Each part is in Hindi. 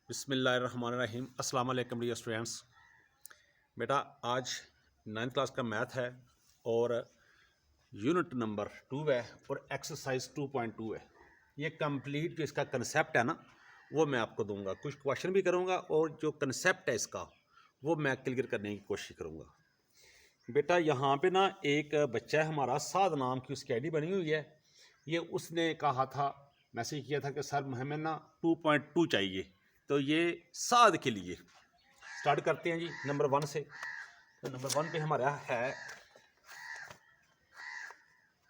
बिस्मिल्लाहिर्रहमानिर्रहीम। अस्सलाम वालेकुम डियर स्टूडेंट्स। बेटा आज 9th क्लास का मैथ है और यूनिट नंबर 2 है और एक्सरसाइज 2.2 है। ये कंप्लीट जो इसका कंसेप्ट है ना वो मैं आपको दूंगा, कुछ क्वेश्चन भी करूंगा और जो कंसेप्ट है इसका वो मैं क्लियर करने की कोशिश करूंगा। बेटा यहाँ पे ना एक बच्चा है हमारा, साद नाम की उसकी आईडी बनी हुई है। ये उसने कहा था, मैसेज किया था कि सर हमें ना 2.2 चाहिए। तो ये साद के लिए स्टार्ट करते हैं जी नंबर 1 से। तो नंबर 1 पे हमारा है,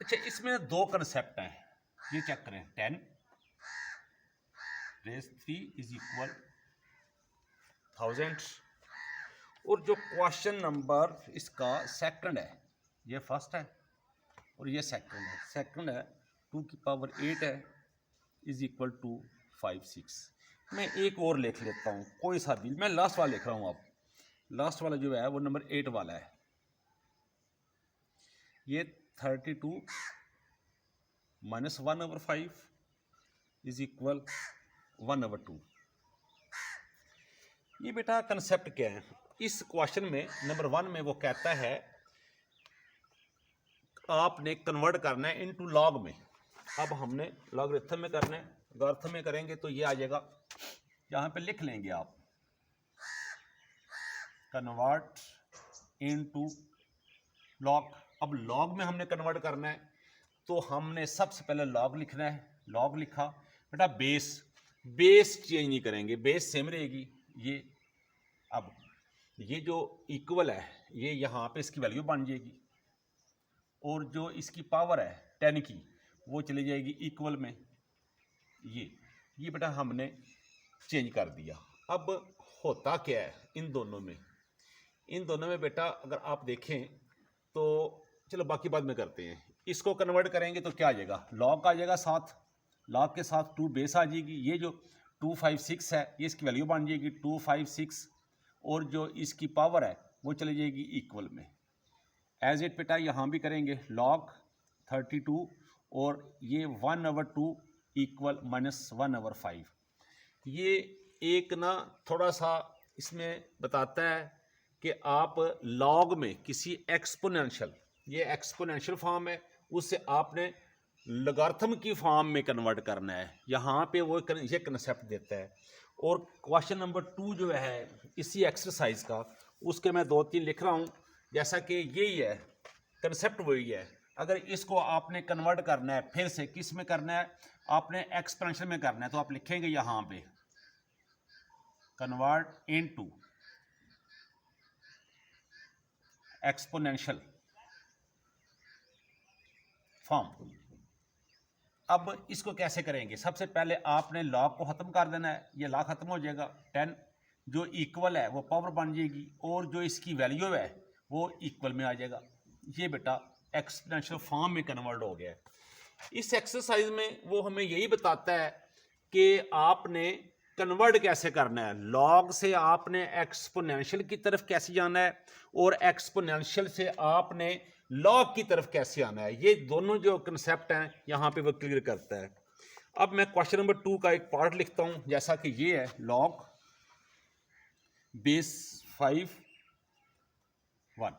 अच्छा इसमें दो कंसेप्ट हैं, ये चेक करें। 10 रेज़ 3 इज इक्वल 1000 और जो क्वेश्चन नंबर इसका सेकंड है, ये फर्स्ट है और ये सेकंड है। सेकंड है 2 की पावर 8 है इज इक्वल टू 56। मैं एक और लिख लेता हूँ, कोई सा भी, मैं लास्ट वाला लिख रहा हूँ। अब लास्ट वाला जो है वो नंबर 8 वाला है। ये 32 माइनस 1/5 इज इक्वल 1/2। ये बेटा कंसेप्ट क्या है इस क्वेश्चन में? नंबर 1 में वो कहता है आपने कन्वर्ट करना है इनटू लॉग में। अब हमने लॉगरिथम में करना है, लॉगरिथम में करेंगे तो ये आ जाएगा, यहाँ पे लिख लेंगे आप कन्वर्ट इनटू लॉग। अब लॉग में हमने कन्वर्ट करना है तो हमने सबसे पहले लॉग लिखना है। लॉग लिखा बेटा, बेस चेंज नहीं करेंगे, बेस सेम रहेगी। ये अब ये जो इक्वल है ये यहाँ पे इसकी वैल्यू बन जाएगी और जो इसकी पावर है 10 की वो चली जाएगी इक्वल में। ये बेटा हमने चेंज कर दिया। अब होता क्या है इन दोनों में बेटा, अगर आप देखें तो चलो बाकी बाद में करते हैं। इसको कन्वर्ट करेंगे तो क्या आ जाएगा, लॉग आ जाएगा साथ, लॉग के साथ 2 बेस आ जाएगी। ये जो 256 है ये इसकी वैल्यू बन जाएगी 256 और जो इसकी पावर है वो चली जाएगी इक्वल में। एज इट बेटा यहाँ भी करेंगे लॉग 32 और ये 1/2 इक्वल माइनस 1/5। ये एक ना थोड़ा सा इसमें बताता है कि आप लॉग में किसी एक्सपोनेंशियल, ये एक्सपोनेंशियल फॉर्म है, उससे आपने लॉगरिथम की फॉर्म में कन्वर्ट करना है। यहाँ पे वो ये कंसेप्ट देता है। और क्वेश्चन नंबर 2 जो है इसी एक्सरसाइज का, उसके मैं 2-3 लिख रहा हूँ। जैसा कि यही है कंसेप्ट, वही है। अगर इसको आपने कन्वर्ट करना है फिर से किस में करना है, आपने एक्सपोनेंशियल में करना है, तो आप लिखेंगे यहाँ पे कन्वर्ट इनटू एक्सपोनेंशियल फॉर्म। अब इसको कैसे करेंगे? सबसे पहले आपने लॉग को ख़त्म कर देना है, ये लॉग ख़त्म हो जाएगा। 10 जो इक्वल है वो पावर बन जाएगी और जो इसकी वैल्यू है वो इक्वल में आ जाएगा। ये बेटा एक्सपोनेंशियल फॉर्म में कन्वर्ट हो गया है। इस एक्सरसाइज में वो हमें यही बताता है कि आपने कन्वर्ट कैसे करना है, लॉग से आपने एक्सपोनेंशियल की तरफ कैसे जाना है और एक्सपोनेंशियल से आपने लॉग की तरफ कैसे आना है। ये दोनों जो कंसेप्ट हैं यहाँ पे वो क्लियर करता है। अब मैं क्वेश्चन नंबर 2 का एक पार्ट लिखता हूँ, जैसा कि ये है लॉग बेस 5 1।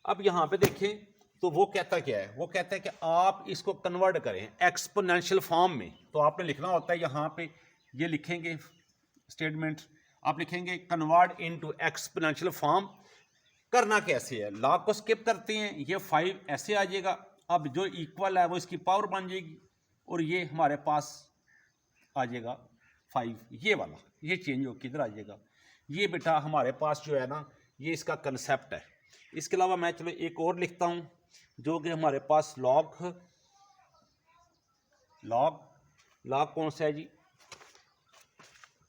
अब यहाँ पे देखें तो वो कहता क्या है, वो कहता है कि आप इसको कन्वर्ट करें एक्सपोनेंशियल फॉर्म में। तो आपने लिखना होता है यहाँ पे, ये लिखेंगे स्टेटमेंट, आप लिखेंगे कन्वर्ट इनटू एक्सपोनेंशियल फॉर्म। करना कैसे है, लॉग को स्किप करते हैं, ये 5 ऐसे आ जाएगा। अब जो इक्वल है वो इसकी पावर बन जाएगी और ये हमारे पास आ जाएगा 5, ये वाला, ये चेंज होकर इधर आ जाएगा। ये बेटा हमारे पास जो है ना ये इसका कंसेप्ट है। इसके अलावा मैं चलो एक और लिखता हूँ जो कि हमारे पास लॉग कौन सा है जी,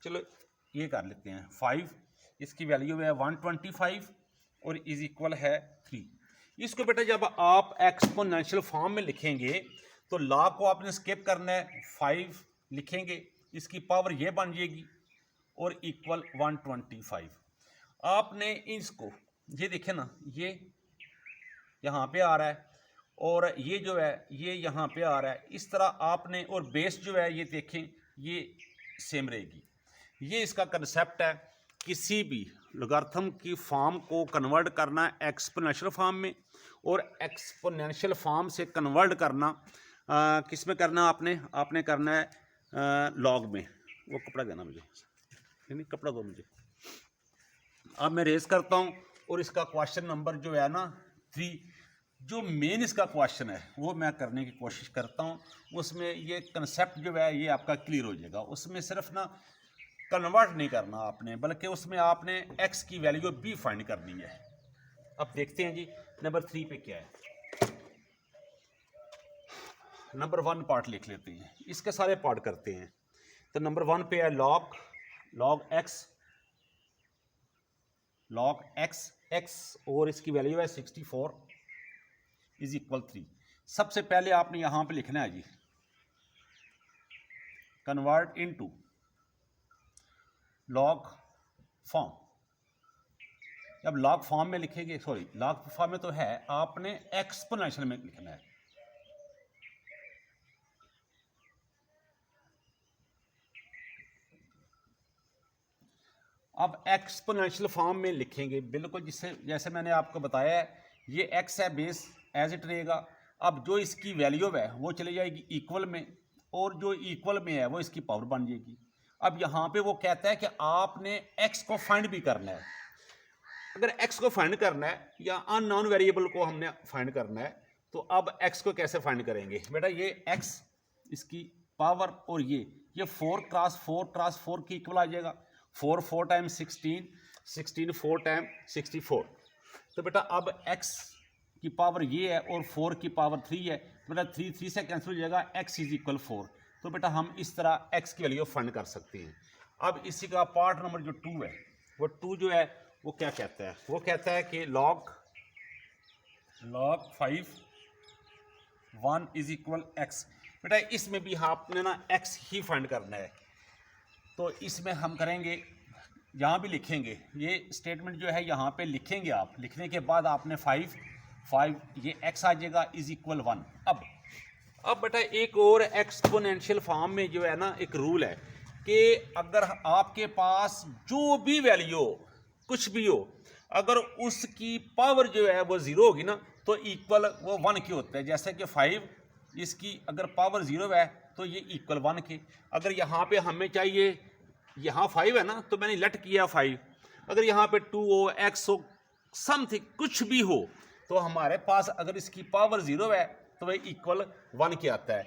चलो ये कर लेते हैं 5, इसकी वैल्यू है 125 और इज इक्वल है 3। इसको बेटा जब आप एक्सपोनेंशियल फॉर्म में लिखेंगे तो लॉग को आपने स्किप करना है, 5 लिखेंगे, इसकी पावर ये बन जाएगी और इक्वल 125। आपने इसको ये देखें ना, ये यहाँ पे आ रहा है और ये जो है ये यहाँ पे आ रहा है, इस तरह आपने, और बेस जो है ये देखें ये सेम रहेगी। ये इसका कंसेप्ट है। किसी भी लॉगरिथम की फॉर्म को कन्वर्ट करना एक्सपोनेंशियल फॉर्म में, और एक्सपोनेंशियल फॉर्म से कन्वर्ट करना किस में करना आपने करना है लॉग में। वो कपड़ा देना मुझे, नहीं कपड़ा दो मुझे। अब मैं रेस करता हूँ और इसका क्वेश्चन नंबर जो है ना 3, जो मेन इसका क्वेश्चन है वो मैं करने की कोशिश करता हूँ। उसमें ये कंसेप्ट जो है ये आपका क्लियर हो जाएगा। उसमें सिर्फ ना कन्वर्ट नहीं करना आपने, बल्कि उसमें आपने x की वैल्यू भी फाइंड करनी है। अब देखते हैं जी नंबर 3 पे क्या है। नंबर 1 पार्ट लिख लेते हैं, इसके सारे पार्ट करते हैं। तो नंबर 1 पे है लॉग x और इसकी वैल्यू है 64 इज इक्वल 3। सबसे पहले आपने यहां पे लिखना है जी कन्वर्ट इनटू लॉग फॉर्म। जब लॉग फॉर्म में लिखेंगे, सॉरी लॉग फॉर्म में तो है, आपने एक्सपोनेंशियल में लिखना है। अब एक्सपोनेंशियल फॉर्म में लिखेंगे बिल्कुल जिससे जैसे मैंने आपको बताया है, ये x है बेस एज इट रहेगा। अब जो इसकी वैल्यू है वो चली जाएगी इक्वल में, और जो इक्वल में है वो इसकी पावर बन जाएगी। अब यहाँ पे वो कहता है कि आपने x को फाइंड भी करना है। अगर x को फाइंड करना है या अननोन वेरिएबल को हमने फाइंड करना है, तो अब x को कैसे फाइंड करेंगे बेटा? ये x इसकी पावर और ये 4 क्रॉस 4 की इक्वल आ जाएगा। 4 टाइम्स 16 4 टाइम्स 64। तो बेटा अब x की पावर ये है और 4 की पावर 3 है, तो बेटा 3 से कैंसिल हो जाएगा, x इज इक्वल 4। तो बेटा हम इस तरह x की वैल्यू फाइंड कर सकते हैं। अब इसी का पार्ट नंबर जो 2 है, वो 2 जो है वो क्या कहता है? वो कहता है कि log 5 1 इज इक्वल x। बेटा इसमें भी आपने ना x ही फाइंड करना है। तो इसमें हम करेंगे, यहाँ भी लिखेंगे, ये स्टेटमेंट जो है यहाँ पे लिखेंगे आप। लिखने के बाद आपने 5 ये x आ जाएगा इज इक्वल 1। अब बेटा एक और एक्सपोनेंशियल फॉर्म में जो है ना एक रूल है कि अगर आपके पास जो भी वैल्यू कुछ भी हो, अगर उसकी पावर जो है वो 0 होगी ना, तो इक्वल वो 1 के होता है। जैसे कि 5 इसकी अगर पावर 0 है तो ये इक्वल 1 के। अगर यहाँ पे हमें चाहिए, यहाँ 5 है ना, तो मैंने लेट किया 5। अगर यहाँ पे 2 हो, x हो, समथिंग कुछ भी हो, तो हमारे पास अगर इसकी पावर 0 है तो वह इक्वल 1 के आता है।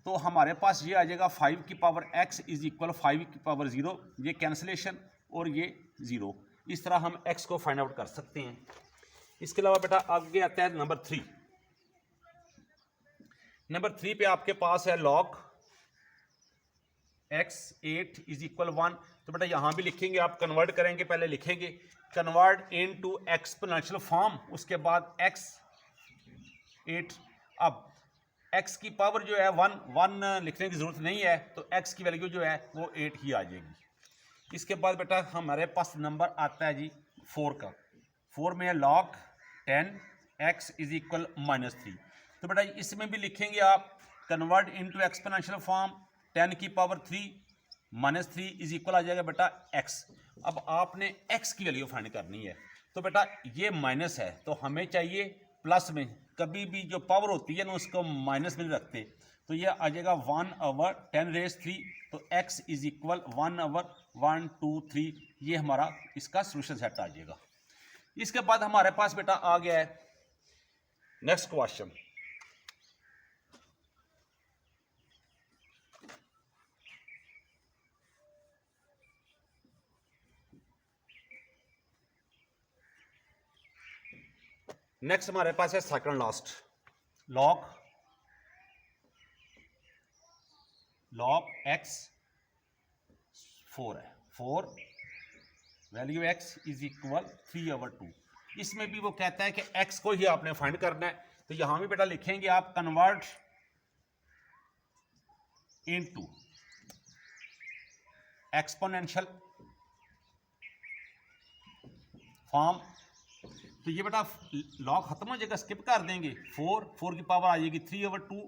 तो हमारे पास ये आ जाएगा 5 की पावर x इज इक्वल 5 की पावर 0, ये कैंसलेशन और ये 0। इस तरह हम x को फाइंड आउट कर सकते हैं। इसके अलावा बेटा आगे आता है नंबर 3। नंबर 3 पे आपके पास है log x 8 इज इक्वल 1। तो बेटा यहाँ भी लिखेंगे, आप कन्वर्ट करेंगे, पहले लिखेंगे कन्वर्ट इनटू एक्सपोनेंशियल फॉर्म, उसके बाद x 8। अब x की पावर जो है 1 लिखने की जरूरत नहीं है, तो x की वैल्यू जो है वो 8 ही आ जाएगी। इसके बाद बेटा हमारे पास नंबर आता है जी 4 का। 4 में है log 10 x इज इक्वल -3। तो बेटा इसमें भी लिखेंगे आप कन्वर्ट इनटू एक्सपोनेंशियल फॉर्म, 10 की पावर 3 -3 इज इक्वल आ जाएगा बेटा x। अब आपने x की वैल्यू फाइंड करनी है। तो बेटा ये माइनस है तो हमें चाहिए प्लस में। कभी भी जो पावर होती है ना उसको माइनस में रखते, तो ये आ जाएगा 1/10⁻3। तो x इज इक्वल 1/1 2 3। ये हमारा इसका सोल्यूशन सेट आ जाएगा। इसके बाद हमारे पास बेटा आ गया है नेक्स्ट क्वेश्चन। नेक्स्ट हमारे पास है सेकंड लास्ट, log x 4 है। 4 वैल्यू x इज इक्वल 3/2। इसमें भी वो कहता है कि x को ही आपने फाइंड करना है। तो यहां भी बेटा लिखेंगे आप कन्वर्ट इनटू एक्सपोनेंशियल फॉर्म। तो ये बेटा लॉग खत्म हो जाएगा, स्किप कर देंगे। 4 की पावर आ जाएगी 3/2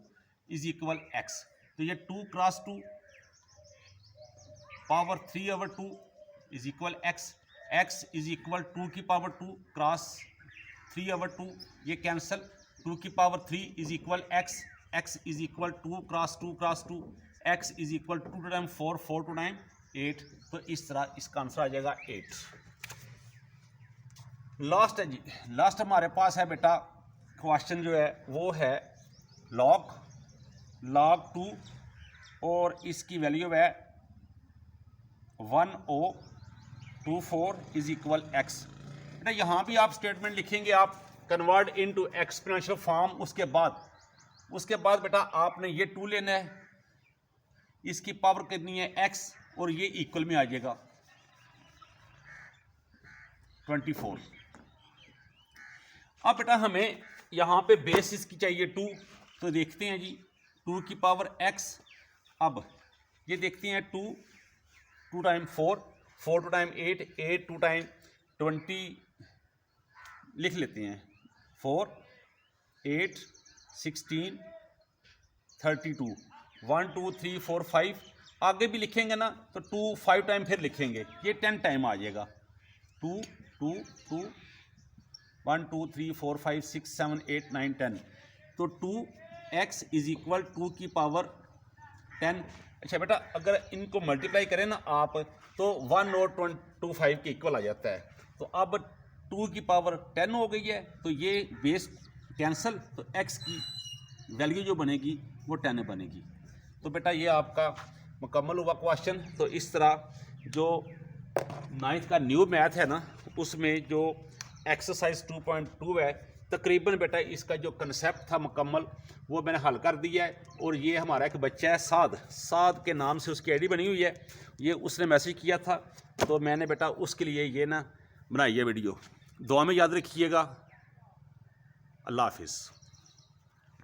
इज इक्वल x। तो ये 2 cross 2 power 3/2 is equal x, x is equal 2 की पावर 2 क्रॉस 3/2, ये कैंसिल, 2 की power 3 is equal x, x is equal 2 cross 2 cross 2, x is equal 2 time 4, 4 two time 8। तो इस तरह इसका आंसर आ जाएगा 8। लास्ट है जी, लास्ट हमारे पास है बेटा क्वेश्चन जो है वो है लॉग 2 और इसकी वैल्यू है 1024 इज इक्वल एक्स। बेटा यहाँ भी आप स्टेटमेंट लिखेंगे, आप कन्वर्ट इनटू एक्सपोनेंशियल फॉर्म। उसके बाद बेटा आपने ये 2 लेना है, इसकी पावर कितनी है x, और ये इक्वल में आ जाएगा 24। अब बेटा हमें यहाँ पे बेस इसकी चाहिए 2, तो देखते हैं जी 2 की पावर x। अब ये देखते हैं 2 time 4, 4 two time 8, 8 two time 20 लिख लेते हैं, 4 8 16 32 1 2 3 4 5। आगे भी लिखेंगे ना तो 2 5 टाइम फिर लिखेंगे, ये 10 टाइम आ जाएगा। 2 2 2 1 2 3 4 5 6 7 8 9 10। तो 2x इज इक्वल 2 की पावर 10। अच्छा बेटा अगर इनको मल्टीप्लाई करें ना आप तो 1 और 25 के इक्वल आ जाता है। तो अब 2 की पावर 10 हो गई है, तो ये बेस कैंसिल, तो x की वैल्यू जो बनेगी वो 10 बनेगी। तो बेटा ये आपका मुकम्मल हुआ क्वेश्चन। तो इस तरह जो 9th का न्यू मैथ है ना, उसमें जो एक्सरसाइज 2.2 है, तकरीबन बेटा इसका जो कंसेप्ट था मुकम्मल वो मैंने हल कर दिया है। और ये हमारा एक बच्चा है साद के नाम से उसकी आईडी बनी हुई है, ये उसने मैसेज किया था, तो मैंने बेटा उसके लिए ये ना बनाई है वीडियो। दुआ में याद रखिएगा। अल्लाह हाफिज़।